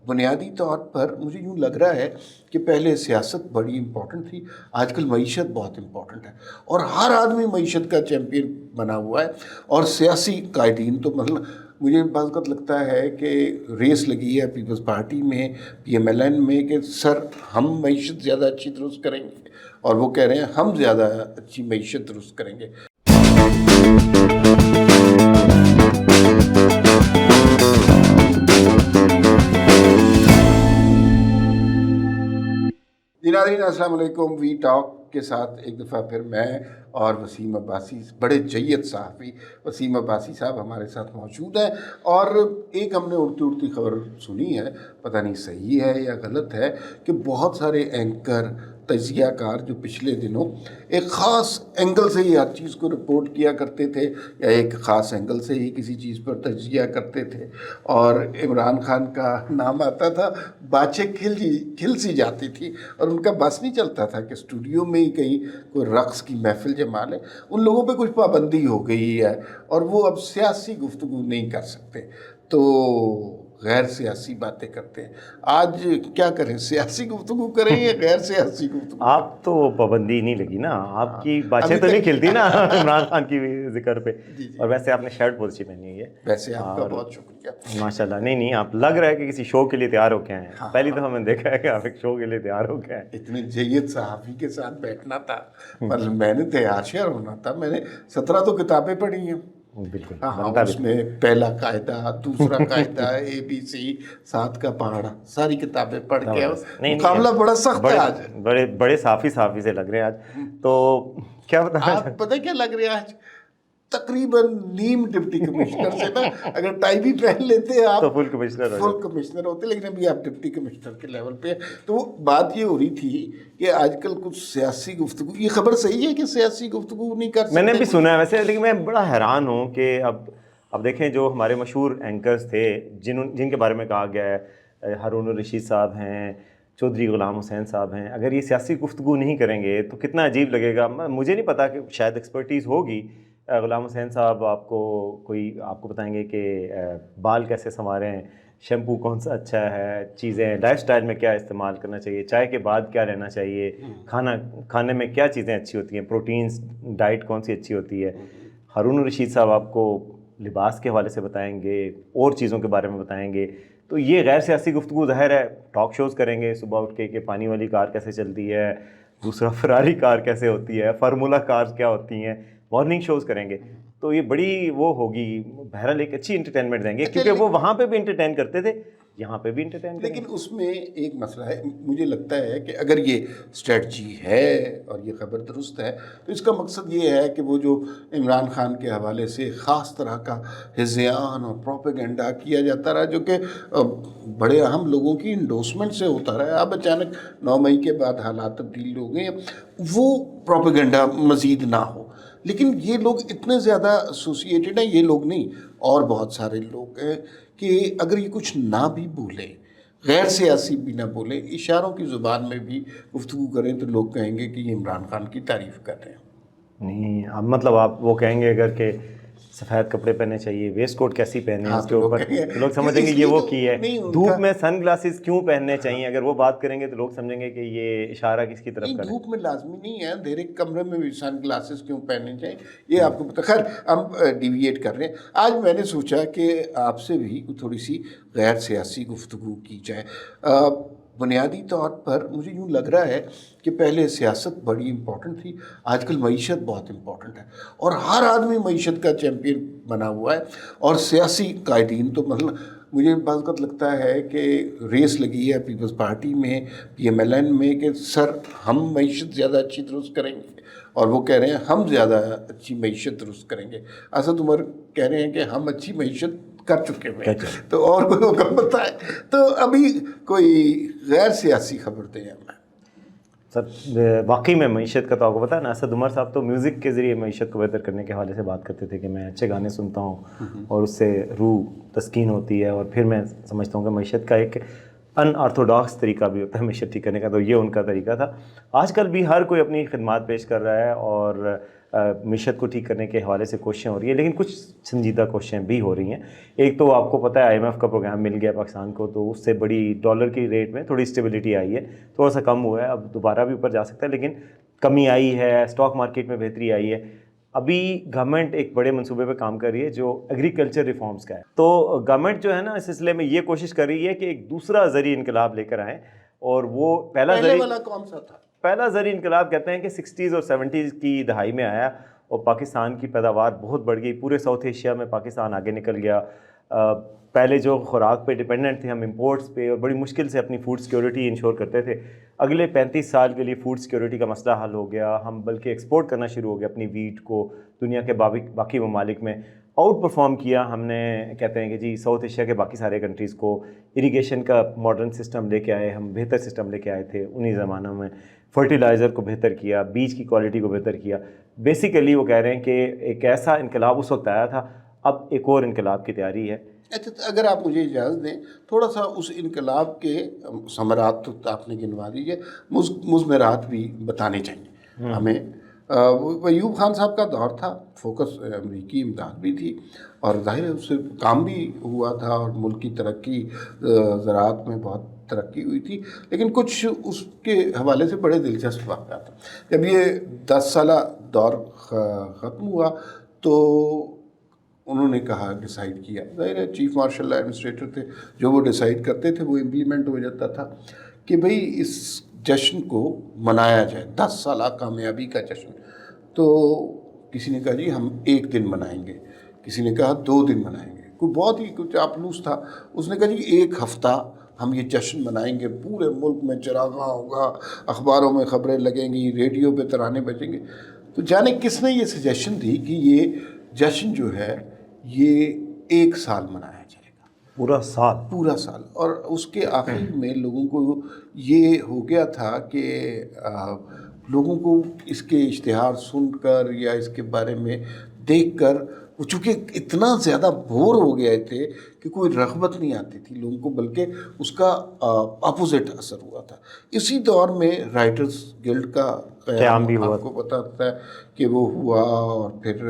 بنیادی طور پر مجھے یوں لگ رہا ہے کہ پہلے سیاست بڑی امپورٹنٹ تھی، آج کل معیشت بہت امپورٹنٹ ہے، اور ہر آدمی معیشت کا چیمپئن بنا ہوا ہے، اور سیاسی قائدین تو مطلب مجھے بعض اوقات لگتا ہے کہ ریس لگی ہے پیپلز پارٹی میں، پی ایم ایل این میں، کہ سر ہم معیشت زیادہ اچھی درست کریں گے، اور وہ کہہ رہے ہیں ہم زیادہ اچھی معیشت درست کریں گے۔ ناظرین السلام علیکم، وی ٹاک کے ساتھ ایک دفعہ پھر میں اور وسیم عباسی، بڑے جید صحافی وسیم عباسی صاحب ہمارے ساتھ موجود ہیں، اور ایک ہم نے اڑتی خبر سنی ہے، پتہ نہیں صحیح ہے یا غلط ہے، کہ بہت سارے اینکر، تجزیہ کار جو پچھلے دنوں ایک خاص اینگل سے ہی ہر چیز کو رپورٹ کیا کرتے تھے، یا ایک خاص اینگل سے ہی کسی چیز پر تجزیہ کرتے تھے، اور عمران خان کا نام آتا تھا، باتیں کھل سی جاتی تھی، اور ان کا بس نہیں چلتا تھا کہ اسٹوڈیو میں ہی کہیں کوئی رقص کی محفل جما لیں۔ ان لوگوں پہ کچھ پابندی ہو گئی ہے، اور وہ اب سیاسی گفتگو نہیں کر سکتے، تو غیر سیاسی باتیں کرتے ہیں۔ آج کیا کریں، سیاسی گفتگو کریں یا غیر سیاسی گفتگو؟ آپ تو پابندی نہیں لگی نا، آپ کی باتیں تو نہیں کھلتی نا عمران خان کی ذکر پہ۔ اور ویسے آپ نے شرٹ بہت اچھی پہنی ہوئی ہے، ویسے آپ کا بہت شکریہ ماشاء اللہ۔ نہیں آپ لگ رہا ہے کہ کسی شو کے لیے تیار ہو کے آئے ہیں، پہلی دفعہ میں نے دیکھا ہے کہ آپ ایک شو کے لیے تیار ہو کے آئے ہیں۔ اتنے جید صحافی کے ساتھ بیٹھنا تھا، مطلب میں نے تیار شیار ہونا تھا، میں نے 17 تو کتابیں پڑھی ہیں، بالکل، ہاں اس میں پہلا قاعدہ، دوسرا قاعدہ، اے بی سی، 7 کا پہاڑا، ساری کتابیں پڑھ کے مقابلہ بڑا سخت ہے آج۔ بڑے صافی سے لگ رہے ہیں آج، تو کیا بتانا آپ پتہ کیا لگ رہے ہیں آج؟ تقریباً نیم ڈپٹی کمشنر سے نا، اگر ٹائی بھی پہن لیتے آپ تو فل کمشنر ہوتے، لیکن ابھی آپ ڈپٹی کمشنر کے لیول پہ ہیں۔ تو بات یہ ہو رہی تھی کہ آج کل کچھ سیاسی گفتگو، یہ خبر صحیح ہے کہ سیاسی گفتگو نہیں کر سکتے؟ میں نے بھی سنا ہے ویسے، لیکن میں بڑا حیران ہوں کہ اب دیکھیں جو ہمارے مشہور اینکرز تھے جن کے بارے میں کہا گیا ہے، ہارون الرشید صاحب ہیں، چودھری غلام حسین صاحب ہیں، اگر یہ سیاسی گفتگو نہیں کریں گے تو کتنا عجیب لگے گا۔ مجھے نہیں پتا کہ شاید ایکسپرٹیز ہوگی، غلام حسین صاحب آپ کو بتائیں گے کہ بال کیسے سنواریں، شیمپو کون سا اچھا ہے، چیزیں لائف سٹائل میں کیا استعمال کرنا چاہیے، چائے کے بعد کیا لینا چاہیے، کھانے میں کیا چیزیں اچھی ہوتی ہیں، پروٹینز ڈائٹ کون سی اچھی ہوتی ہے۔ ہارون الرشید صاحب آپ کو لباس کے حوالے سے بتائیں گے، اور چیزوں کے بارے میں بتائیں گے۔ تو یہ غیر سیاسی گفتگو ظاہر ہے ٹاک شوز کریں گے صبح اٹھ کے کہ پانی والی کار کیسے چلتی ہے، دوسرا فراری کار کیسے ہوتی ہے، فارمولا کار کیا ہوتی ہیں، مارننگ شوز کریں گے، تو یہ بڑی وہ ہوگی، بہرحال ایک اچھی انٹرٹینمنٹ دیں گے، کیونکہ وہ وہاں پہ بھی انٹرٹین کرتے تھے، یہاں پہ بھی انٹرٹین کریں گے۔ لیکن اس میں ایک مسئلہ ہے، مجھے لگتا ہے کہ اگر یہ اسٹریٹجی ہے اور یہ خبر درست ہے تو اس کا مقصد یہ ہے کہ وہ جو عمران خان کے حوالے سے خاص طرح کا ہذیان اور پروپیگنڈا کیا جاتا رہا، جو کہ بڑے اہم لوگوں کی انڈورسمنٹ سے ہوتا رہا ہے، اب اچانک 9 مئی کے بعد حالات تبدیل ہو گئے، وہ پروپیگنڈا مزید نہ ہو۔ لیکن یہ لوگ اتنے زیادہ ایسوسیٹڈ ہیں، یہ لوگ نہیں، اور بہت سارے لوگ ہیں، کہ اگر یہ کچھ نہ بھی بولیں، غیر سیاسی بھی نہ بولیں، اشاروں کی زبان میں بھی گفتگو کریں، تو لوگ کہیں گے کہ یہ عمران خان کی تعریف کر رہے ہیں۔ نہیں اب مطلب آپ وہ کہیں گے اگر کہ سفید کپڑے پہننے چاہیے، ویسٹ کوٹ کیسی پہنے اس کے اوپر، تو لوگ سمجھیں گے یہ وہ کی ہے۔ دھوپ میں سن گلاسز کیوں پہننے چاہیے، اگر وہ بات کریں گے تو لوگ سمجھیں گے کہ یہ اشارہ کس کی طرف کریں۔ دھوپ میں لازمی نہیں ہے، اندھیرے کمرے میں بھی سن گلاسز کیوں پہننے چاہیے، یہ آپ کو پتہ۔ خیر ہم ڈیویٹ کر رہے ہیں۔ آج میں نے سوچا کہ آپ سے بھی تھوڑی سی غیر سیاسی گفتگو کی جائے۔ بنیادی طور پر مجھے یوں لگ رہا ہے کہ پہلے سیاست بڑی امپورٹنٹ تھی، آج کل معیشت بہت امپورٹنٹ ہے، اور ہر آدمی معیشت کا چیمپئن بنا ہوا ہے، اور سیاسی قائدین تو مطلب مجھے بعض اوقات لگتا ہے کہ ریس لگی ہے پیپلز پارٹی میں، پی ایم ایل این میں، کہ سر ہم معیشت زیادہ اچھی درست کریں گے، اور وہ کہہ رہے ہیں ہم زیادہ اچھی معیشت درست کریں گے۔ اسد عمر کہہ رہے ہیں کہ ہم اچھی معیشت کر چکے ہوئے ہیں، تو اور کوئی حکم بتائے۔ تو ابھی کوئی غیر سیاسی خبر دیں ہمیں۔ سر واقعی میں معیشت کا تو آپ کو پتہ ہے نا، اسد عمر صاحب تو میوزک کے ذریعے معیشت کو بہتر کرنے کے حوالے سے بات کرتے تھے کہ میں اچھے گانے سنتا ہوں اور اس سے روح تسکین ہوتی ہے، اور پھر میں سمجھتا ہوں کہ معیشت کا ایک ان آرتھوڈاکس طریقہ بھی ہوتا ہے معیشت ٹھیک کرنے کا، تو یہ ان کا طریقہ تھا۔ آج کل بھی ہر کوئی اپنی خدمات پیش کر رہا ہے، اور معیشت کو ٹھیک کرنے کے حوالے سے کوششیں ہو رہی ہیں، لیکن کچھ سنجیدہ کوششیں بھی ہو رہی ہیں. ایک تو آپ کو پتہ ہے IMF کا پروگرام مل گیا پاکستان کو، تو اس سے بڑی ڈالر کی ریٹ میں تھوڑی اسٹیبلٹی آئی ہے، تھوڑا سا کم ہوا ہے، اب دوبارہ بھی اوپر جا سکتا ہے، لیکن کمی آئی ہے. اسٹاک مارکیٹ میں بہتری آئی ہے. ابھی گورنمنٹ ایک بڑے منصوبے پہ کام کر رہی ہے جو ایگریکلچر ریفارمز کا ہے. تو گورنمنٹ جو ہے نا اس سلسلے میں یہ کوشش کر رہی ہے کہ ایک دوسرا زرعی انقلاب لے کر آئیں، اور وہ پہلے والا کون سا تھا؟ پہلا زرعی انقلاب کہتے ہیں کہ 60s اور 70s کی دہائی میں آیا، اور پاکستان کی پیداوار بہت بڑھ گئی. پورے ساؤتھ ایشیا میں پاکستان آگے نکل گیا. پہلے جو خوراک پہ ڈپینڈنٹ تھے ہم امپورٹس پہ، اور بڑی مشکل سے اپنی فوڈ سیکیورٹی انشور کرتے تھے. اگلے 35 سال کے لیے فوڈ سیکیورٹی کا مسئلہ حل ہو گیا. ہم بلکہ ایکسپورٹ کرنا شروع ہو گیا اپنی ویٹ کو دنیا کے باقی ممالک میں. آؤٹ پرفارم کیا ہم نے، کہتے ہیں کہ جی ساؤتھ ایشیا کے باقی سارے کنٹریز کو. اریگیشن کا ماڈرن سسٹم لے کے آئے ہم، بہتر سسٹم لے کے آئے تھے انہی زمانوں میں. فرٹیلائزر کو بہتر کیا، بیج کی کوالٹی کو بہتر کیا. بیسیکلی وہ کہہ رہے ہیں کہ ایک ایسا انقلاب اس وقت آیا تھا، اب ایک اور انقلاب کی تیاری ہے. اچھا، اگر آپ مجھے اجازت دیں تھوڑا سا اس انقلاب کے ثمرات تو آپ نے گنوا دیجیے، مضمرات بھی بتانے چاہیے ہمیں. وہ ایوب خان صاحب کا دور تھا، فوکس امریکی امداد بھی تھی، اور ظاہر ہے اس سے کام بھی ہوا تھا، اور ملک کی ترقی، زراعت میں بہت ترقی ہوئی تھی. لیکن کچھ اس کے حوالے سے بڑے دلچسپ واقعات ہیں. جب یہ 10 سالہ دور ختم ہوا تو انہوں نے کہا، ڈیسائیڈ کیا، ظاہر ہے چیف مارشل ایڈمنسٹریٹر تھے، جو وہ ڈیسائیڈ کرتے تھے وہ امپلیمنٹ ہو جاتا تھا، کہ بھئی اس جشن کو منایا جائے، 10 سالہ کامیابی کا جشن. تو کسی نے کہا جی ہم 1 دن منائیں گے، کسی نے کہا 2 دن منائیں گے، کوئی بہت ہی کچھ چاپلوس تھا، اس نے کہا جی 1 ہفتہ ہم یہ جشن منائیں گے، پورے ملک میں چراغاں ہوگا، اخباروں میں خبریں لگیں گی، ریڈیو پہ ترانے بجیں گے. تو جانے کس نے یہ سجیشن دی کہ یہ جشن جو ہے یہ 1 سال منایا جائے گا، پورا سال. اور اس کے آخر میں لوگوں کو یہ ہو گیا تھا کہ لوگوں کو اس کے اشتہار سن کر یا اس کے بارے میں دیکھ کر، وہ چونکہ اتنا زیادہ بور ہو گئے تھے کہ کوئی رغبت نہیں آتی تھی لوگوں کو، بلکہ اس کا اپوزٹ اثر ہوا تھا. اسی دور میں رائٹرز گلڈ کا قیام بھی ہوا، آپ کو پتہ ہے کہ وہ ہوا، اور پھر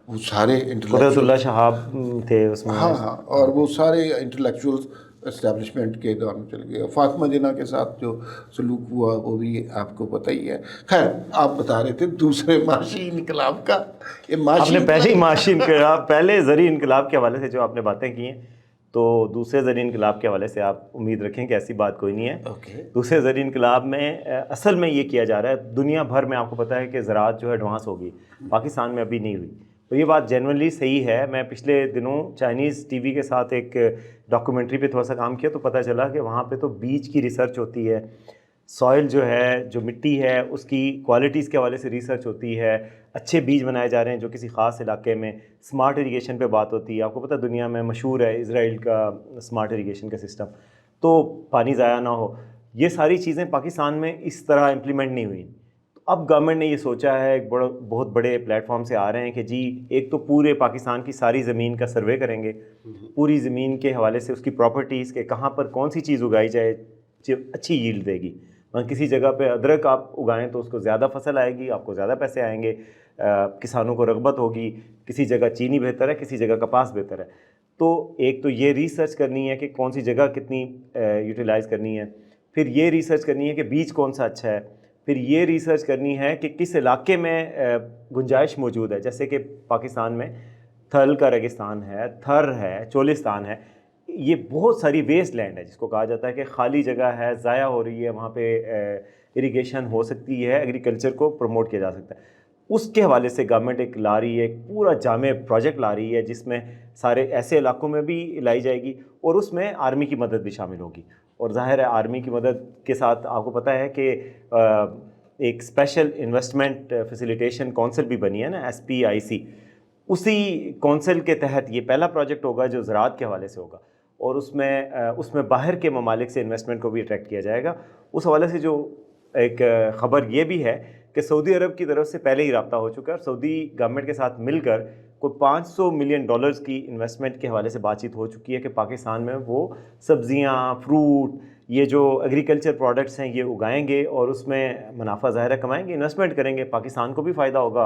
وہ سارے قدرت اللہ شہاب تھے اس میں. ہاں، اور وہ سارے انٹلیکچوئل اسٹیبلشمنٹ کے دور میں چل گئے. فاطمہ جناح کے ساتھ جو سلوک ہوا وہ بھی آپ کو پتہ ہی ہے. خیر، آپ بتا رہے تھے دوسرے معاشی انقلاب کا. آپ نے پہلے معاشی انقلاب، پہلے زرعی انقلاب کے حوالے سے جو آپ نے باتیں کی ہیں، تو دوسرے زرعی انقلاب کے حوالے سے آپ امید رکھیں کہ ایسی بات کوئی نہیں ہے. دوسرے زرعی انقلاب میں اصل میں یہ کیا جا رہا ہے، دنیا بھر میں آپ کو پتہ ہے کہ زراعت جو ہے ایڈوانس ہوگی، پاکستان میں ابھی نہیں ہوئی. تو یہ بات جنرلی صحیح ہے. میں پچھلے دنوں چائنیز ٹی وی کے ساتھ ایک ڈاکومنٹری پہ تھوڑا سا کام کیا، تو پتہ چلا کہ وہاں پہ تو بیج کی ریسرچ ہوتی ہے، سوئل جو ہے، جو مٹی ہے اس کی کوالٹیز کے حوالے سے ریسرچ ہوتی ہے، اچھے بیج بنائے جا رہے ہیں جو کسی خاص علاقے میں. سمارٹ اریگیشن پہ بات ہوتی ہے. آپ کو پتہ دنیا میں مشہور ہے اسرائیل کا سمارٹ اریگیشن کا سسٹم، تو پانی ضائع نہ ہو. یہ ساری چیزیں پاکستان میں اس طرح امپلیمنٹ نہیں ہوئی. اب گورنمنٹ نے یہ سوچا ہے، ایک بہت بڑے پلیٹ فارم سے آ رہے ہیں کہ جی ایک تو پورے پاکستان کی ساری زمین کا سروے کریں گے، پوری زمین کے حوالے سے اس کی پراپرٹیز کے کہاں پر کون سی چیز اگائی جائے جو اچھی ییلڈ دے گی. کسی جگہ پہ ادرک آپ اگائیں تو اس کو زیادہ فصل آئے گی، آپ کو زیادہ پیسے آئیں گے، کسانوں کو رغبت ہوگی. کسی جگہ چینی بہتر ہے، کسی جگہ کپاس بہتر ہے. تو ایک تو یہ ریسرچ کرنی ہے کہ کون سی جگہ کتنی یوٹیلائز کرنی ہے. پھر یہ ریسرچ کرنی ہے کہ بیج کون سا اچھا ہے. پھر یہ ریسرچ کرنی ہے کہ کس علاقے میں گنجائش موجود ہے. جیسے کہ پاکستان میں تھل کا ریگستان ہے، تھر ہے، چولستان ہے. یہ بہت ساری ویسٹ لینڈ ہے جس کو کہا جاتا ہے کہ خالی جگہ ہے، ضائع ہو رہی ہے، وہاں پہ اریگیشن ہو سکتی ہے، ایگریکلچر کو پروموٹ کیا جا سکتا ہے. اس کے حوالے سے گورنمنٹ ایک لا رہی ہے، ایک پورا جامع پروجیکٹ لا رہی ہے جس میں سارے ایسے علاقوں میں بھی لائی جائے گی، اور اس میں آرمی کی مدد بھی شامل ہوگی. اور ظاہر ہے آرمی کی مدد کے ساتھ آپ کو پتہ ہے کہ ایک اسپیشل انویسٹمنٹ فیسیلیٹیشن کونسل بھی بنی ہے نا، SPIC. اسی کونسل کے تحت یہ پہلا پروجیکٹ ہوگا جو زراعت کے حوالے سے ہوگا، اور اس میں باہر کے ممالک سے انویسٹمنٹ کو بھی اٹریکٹ کیا جائے گا. اس حوالے سے جو ایک خبر یہ بھی ہے کہ سعودی عرب کی طرف سے پہلے ہی رابطہ ہو چکا ہے، اور سعودی گورنمنٹ کے ساتھ مل کر کوئی $500 ملین کی انویسٹمنٹ کے حوالے سے بات چیت ہو چکی ہے کہ پاکستان میں وہ سبزیاں، فروٹ، یہ جو ایگریکلچر پروڈکٹس ہیں یہ اگائیں گے، اور اس میں منافع ظاہرہ کمائیں گے، انویسٹمنٹ کریں گے. پاکستان کو بھی فائدہ ہوگا،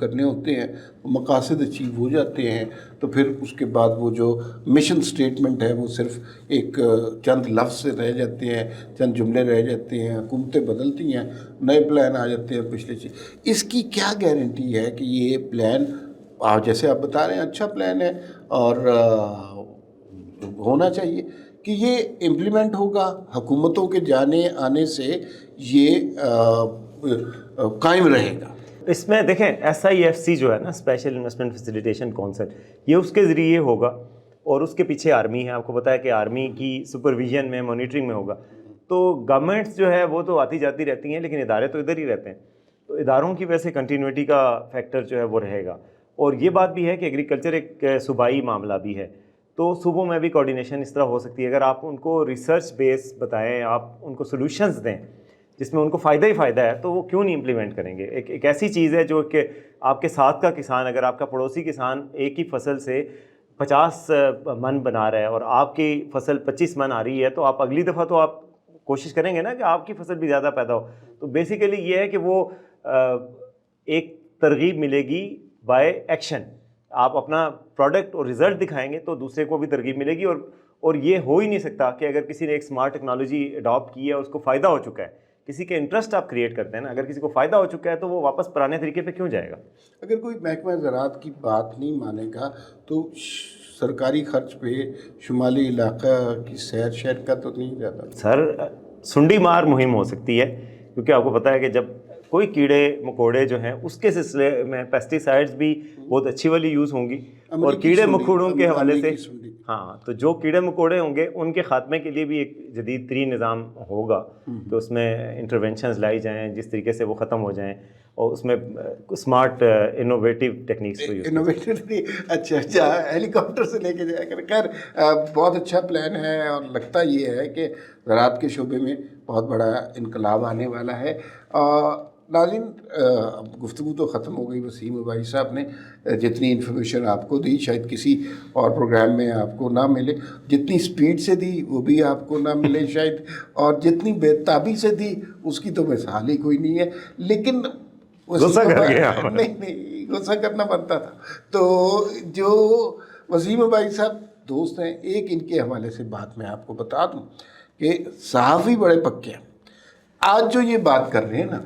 کرنے ہوتے ہیں وہ مقاصد اچیو ہو جاتے ہیں، تو پھر اس کے بعد وہ جو مشن سٹیٹمنٹ ہے وہ صرف ایک چند لفظ سے رہ جاتے ہیں، چند جملے رہ جاتے ہیں، حکومتیں بدلتی ہیں، نئے پلان آ جاتے ہیں پچھلے چیز۔ اس کی کیا گارنٹی ہے کہ یہ پلان جیسے آپ بتا رہے ہیں اچھا پلان ہے اور ہونا چاہیے کہ یہ امپلیمنٹ ہوگا، حکومتوں کے جانے آنے سے یہ قائم رہے گا؟ اس میں دیکھیں SIFC جو ہے نا، اسپیشل انویسٹمنٹ فیسیلیٹیشن کونسل، یہ اس کے ذریعے ہوگا اور اس کے پیچھے آرمی ہے، آپ کو پتہ ہے کہ آرمی کی سپرویژن میں مانیٹرنگ میں ہوگا۔ تو گورنمنٹس جو ہے وہ تو آتی جاتی رہتی ہیں لیکن ادارے تو ادھر ہی رہتے ہیں، تو اداروں کی وجہ سے کنٹینیوٹی کا فیکٹر جو ہے وہ رہے گا۔ اور یہ بات بھی ہے کہ ایگریکلچر ایک صوبائی معاملہ بھی ہے، تو صوبوں میں بھی کوارڈینیشن اس طرح ہو سکتی ہے۔ اگر آپ ان کو ریسرچ بیس بتائیں، آپ ان کو سولوشنز دیں جس میں ان کو فائدہ ہی فائدہ ہے، تو وہ کیوں نہیں امپلیمنٹ کریں گے؟ ایک ایسی چیز ہے جو کہ آپ کے ساتھ کا کسان، اگر آپ کا پڑوسی کسان ایک ہی فصل سے 50 من بنا رہا ہے اور آپ کی فصل 25 من آ رہی ہے، تو آپ اگلی دفعہ تو آپ کوشش کریں گے نا کہ آپ کی فصل بھی زیادہ پیدا ہو۔ تو بیسیکلی یہ ہے کہ وہ ایک ترغیب ملے گی بائی ایکشن، آپ اپنا پروڈکٹ اور رزلٹ دکھائیں گے تو دوسرے کو بھی ترغیب ملے گی۔ اور یہ ہو ہی نہیں سکتا کہ اگر کسی نے ایک سمارٹ ٹیکنالوجی اڈاپٹ کی ہے، اس کو فائدہ ہو چکا ہے، کسی کے انٹرسٹ آپ کریٹ کرتے ہیں نا، اگر کسی کو فائدہ ہو چکا ہے تو وہ واپس پرانے طریقے پہ کیوں جائے گا؟ اگر کوئی محکمہ زراعت کی بات نہیں مانے گا تو سرکاری خرچ پہ شمالی علاقہ کی سیر شہر کا تو نہیں جاتا؟ سر سنڈی مار مہم ہو سکتی ہے، کیونکہ آپ کو پتہ ہے کہ جب کوئی کیڑے مکوڑے جو ہیں اس کے سلسلے میں پیسٹی سائڈز بھی بہت اچھی والی یوز ہوں گی، اور کیڑے مکوڑوں کے حوالے سے ہاں، تو جو کیڑے مکوڑے ہوں گے ان کے خاتمے کے لیے بھی ایک جدید ترین نظام ہوگا، تو اس میں انٹرونشنز لائی جائیں جس طریقے سے وہ ختم ہو جائیں، اور اس میں اسمارٹ انوویٹیو ٹیکنیکس کو یوز اچھا ہیلی کاپٹر سے لے کے جایا کر۔ خیر بہت اچھا پلان ہے، اور لگتا یہ ہے کہ زراعت کے شعبے میں بہت بڑا انقلاب آنے والا ہے۔ ناظرین، گفتگو تو ختم ہو گئی، وسیم بھائی صاحب نے جتنی انفارمیشن آپ کو دی شاید کسی اور پروگرام میں آپ کو نہ ملے، جتنی سپیڈ سے دی وہ بھی آپ کو نہ ملے شاید، اور جتنی بےتابی سے دی اس کی تو مثال ہی کوئی نہیں ہے، لیکن غصہ کر گیا نہیں غصہ کرنا بنتا تھا۔ تو جو وسیم بھائی صاحب دوست ہیں، ایک ان کے حوالے سے بات میں آپ کو بتا دوں کہ صحافی بڑے پکے ہیں۔ آج جو یہ بات کر رہے ہیں نا،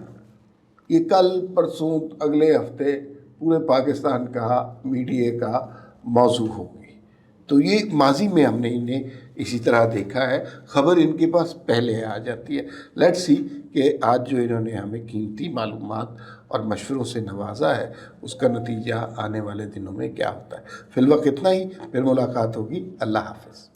یہ کل پرسوں اگلے ہفتے پورے پاکستان کا میڈیا کا موضوع ہوگی۔ تو یہ ماضی میں ہم نے انہیں اسی طرح دیکھا ہے، خبر ان کے پاس پہلے آ جاتی ہے۔ لیٹس سی کہ آج جو انہوں نے ہمیں قیمتی معلومات اور مشوروں سے نوازا ہے اس کا نتیجہ آنے والے دنوں میں کیا ہوتا ہے۔ فی الوقت اتنا ہی، پھر ملاقات ہوگی۔ اللہ حافظ۔